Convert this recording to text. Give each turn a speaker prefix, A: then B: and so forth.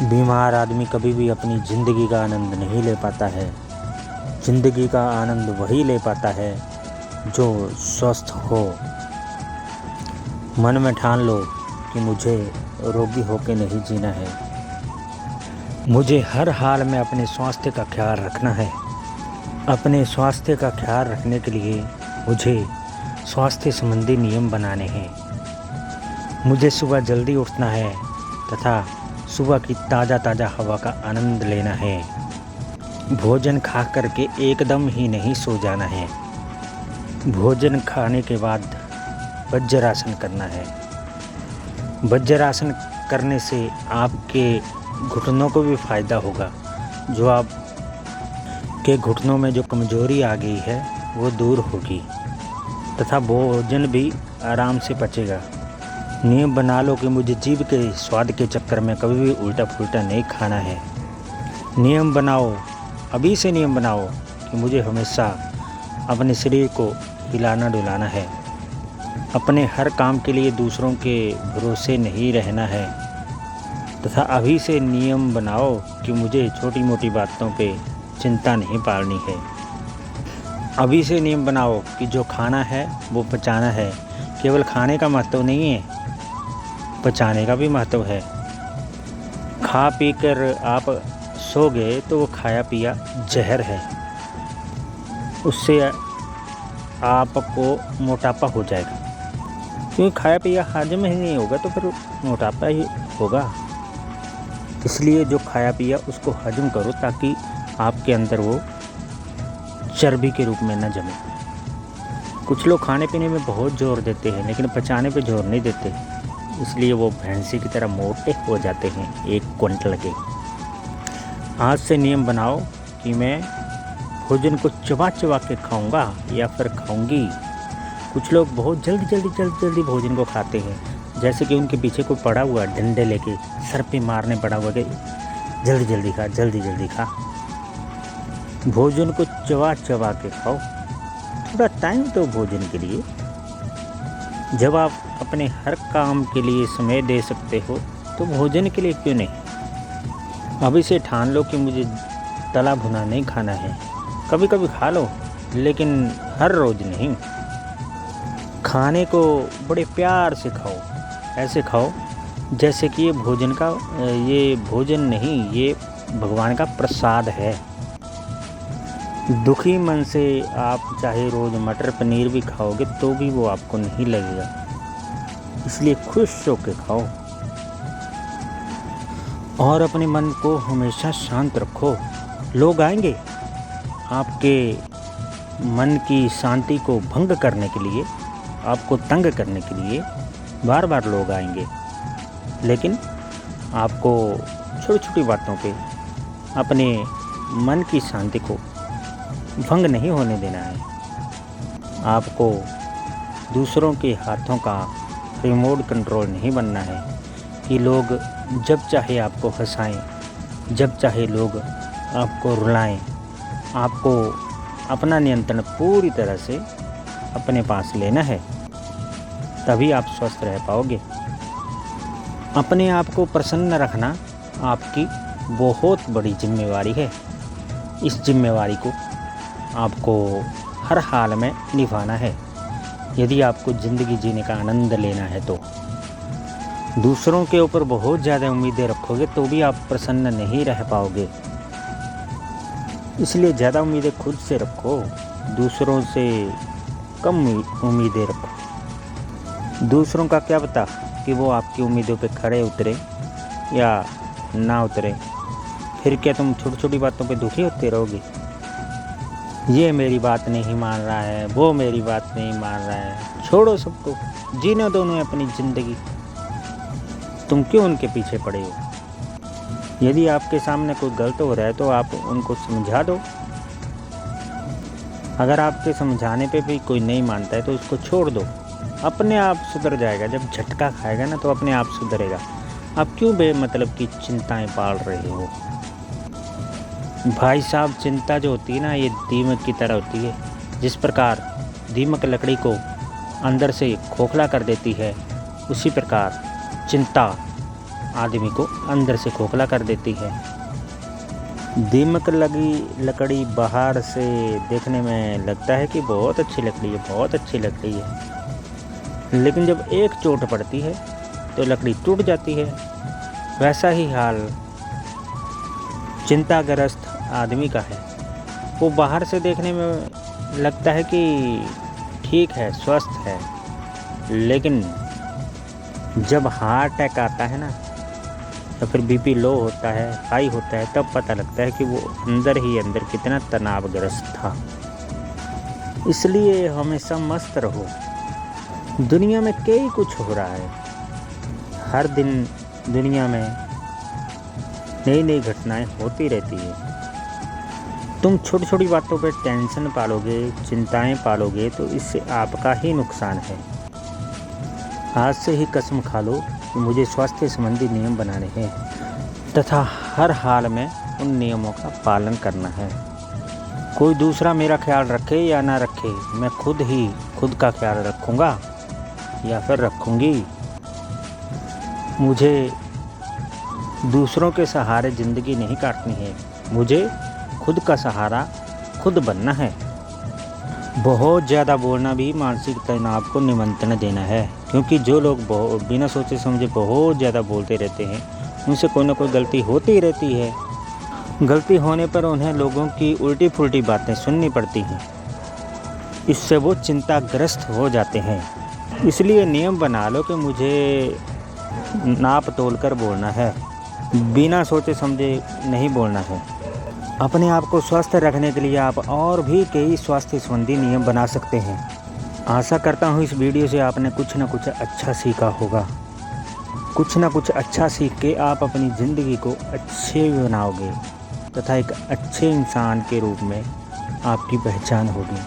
A: बीमार आदमी कभी भी अपनी ज़िंदगी का आनंद नहीं ले पाता है। ज़िंदगी का आनंद वही ले पाता है जो स्वस्थ हो। मन में ठान लो कि मुझे रोगी होकर नहीं जीना है। मुझे हर हाल में अपने स्वास्थ्य का ख्याल रखना है। अपने स्वास्थ्य का ख्याल रखने के लिए मुझे स्वास्थ्य संबंधी नियम बनाने हैं। मुझे सुबह जल्दी उठना है तथा सुबह की ताज़ा हवा का आनंद लेना है। भोजन खा करके एकदम ही नहीं सो जाना है। भोजन खाने के बाद वज्रासन करना है। वज्रासन करने से आपके घुटनों को भी फ़ायदा होगा। जो आप के घुटनों में जो कमज़ोरी आ गई है वो दूर होगी तथा भोजन भी आराम से पचेगा। नियम बना लो कि मुझे जीभ के स्वाद के चक्कर में कभी भी उल्टा फुल्टा नहीं खाना है। नियम बनाओ, अभी से नियम बनाओ कि मुझे हमेशा अपने शरीर को हिलाना डुलाना है। अपने हर काम के लिए दूसरों के भरोसे नहीं रहना है तथा अभी से नियम बनाओ कि मुझे छोटी मोटी बातों पे चिंता नहीं पालनी है। अभी से नियम बनाओ कि जो खाना है वो पचाना है। केवल खाने का महत्व नहीं है, पचाने का भी महत्व है। खा पी कर आप सो गए तो वो खाया पिया जहर है। उससे आपको मोटापा हो जाएगा, क्योंकि खाया पिया हजम ही नहीं होगा तो फिर मोटापा ही होगा। इसलिए जो खाया पिया उसको हजम करो ताकि आपके अंदर वो चर्बी के रूप में न जमे। कुछ लोग खाने पीने में बहुत जोर देते हैं लेकिन पचाने पे जोर नहीं देते, इसलिए वो भैंसी की तरह मोटे हो जाते हैं 1 क्विंटल के। आज से नियम बनाओ कि मैं भोजन को चबा चबा के खाऊंगा या फिर खाऊंगी। कुछ लोग बहुत जल्दी भोजन को खाते हैं, जैसे कि उनके पीछे कोई पड़ा हुआ डंडे लेके सर पे मारने पड़ा हुआ कि जल्दी खा। भोजन को चबा चबा के खाओ। थोड़ा टाइम दो भोजन के लिए। जब आप अपने हर काम के लिए समय दे सकते हो तो भोजन के लिए क्यों नहीं। अभी से ठान लो कि मुझे तला भुना नहीं खाना है। कभी कभी खा लो लेकिन हर रोज़ नहीं। खाने को बड़े प्यार से खाओ। ऐसे खाओ जैसे कि ये भोजन नहीं, ये भगवान का प्रसाद है। दुखी मन से आप चाहे रोज़ मटर पनीर भी खाओगे तो भी वो आपको नहीं लगेगा, इसलिए खुश होकर खाओ। और अपने मन को हमेशा शांत रखो। लोग आएंगे आपके मन की शांति को भंग करने के लिए, आपको तंग करने के लिए बार बार लोग आएंगे, लेकिन आपको छोटी छोटी बातों पे अपने मन की शांति को भंग नहीं होने देना है। आपको दूसरों के हाथों का रिमोट कंट्रोल नहीं बनना है कि लोग जब चाहे आपको हंसाएं, जब चाहे लोग आपको रुलाएं। आपको अपना नियंत्रण पूरी तरह से अपने पास लेना है, तभी आप स्वस्थ रह पाओगे। अपने आप को प्रसन्न रखना आपकी बहुत बड़ी जिम्मेवारी है। इस जिम्मेवारी को आपको हर हाल में निभाना है यदि आपको ज़िंदगी जीने का आनंद लेना है तो। दूसरों के ऊपर बहुत ज़्यादा उम्मीदें रखोगे तो भी आप प्रसन्न नहीं रह पाओगे। इसलिए ज़्यादा उम्मीदें खुद से रखो, दूसरों से कम उम्मीदें रखो। दूसरों का क्या पता कि वो आपकी उम्मीदों पे खरे उतरे या ना उतरे। फिर क्या तुम छोटी छोटी बातों पे दुखी होते रहोगे। ये मेरी बात नहीं मान रहा है, वो मेरी बात नहीं मान रहा है। छोड़ो सबको, जीने दो उन्हें अपनी ज़िंदगी। तुम क्यों उनके पीछे पड़े हो। यदि आपके सामने कोई गलत हो रहा है तो आप उनको समझा दो। अगर आपके समझाने पे भी कोई नहीं मानता है तो उसको छोड़ दो, अपने आप सुधर जाएगा। जब झटका खाएगा ना तो अपने आप सुधरेगा। आप क्यों बेमतलब की चिंताएं पाल रहे हो। भाई साहब, चिंता जो होती है ना, ये दीमक की तरह होती है। जिस प्रकार दीमक लकड़ी को अंदर से खोखला कर देती है, उसी प्रकार चिंता आदमी को अंदर से खोखला कर देती है। दीमक लगी लकड़ी बाहर से देखने में लगता है कि बहुत अच्छी लकड़ी है, बहुत अच्छी लकड़ी है, लेकिन जब एक चोट पड़ती है तो लकड़ी टूट जाती है। वैसा ही हाल चिंताग्रस्त आदमी का है। वो बाहर से देखने में लगता है कि ठीक है, स्वस्थ है, लेकिन जब हार्ट अटैक आता है ना, तो फिर बीपी लो होता है, हाई होता है, तब पता लगता है कि वो अंदर ही अंदर कितना तनावग्रस्त था। इसलिए हमेशा मस्त रहो। दुनिया में कई कुछ हो रहा है, हर दिन दुनिया में नई नई घटनाएं होती रहती है। तुम छोटी छोटी बातों पे टेंशन पालोगे, चिंताएं पालोगे, तो इससे आपका ही नुकसान है। आज से ही कसम खा लो कि मुझे स्वास्थ्य संबंधी नियम बनाने हैं तथा हर हाल में उन नियमों का पालन करना है। कोई दूसरा मेरा ख्याल रखे या ना रखे, मैं खुद ही खुद का ख्याल रखूँगा या फिर रखूँगी। मुझे दूसरों के सहारे ज़िंदगी नहीं काटनी है, मुझे खुद का सहारा खुद बनना है। बहुत ज़्यादा बोलना भी मानसिक तनाव को निमंत्रण देना है, क्योंकि जो लोग बिना सोचे समझे बहुत ज़्यादा बोलते रहते हैं, उनसे कोई ना कोई गलती होती ही रहती है। गलती होने पर उन्हें लोगों की उल्टी फुल्टी बातें सुननी पड़ती हैं, इससे वो चिंताग्रस्त हो जाते हैं। इसलिए नियम बना लो कि मुझे नाप तोल कर बोलना है, बिना सोचे समझे नहीं बोलना है। अपने आप को स्वस्थ रखने के लिए आप और भी कई स्वास्थ्य संबंधी नियम बना सकते हैं। आशा करता हूँ इस वीडियो से आपने कुछ ना कुछ अच्छा सीखा होगा। कुछ ना कुछ अच्छा सीख के आप अपनी ज़िंदगी को अच्छे बनाओगे तथा एक अच्छे इंसान के रूप में आपकी पहचान होगी।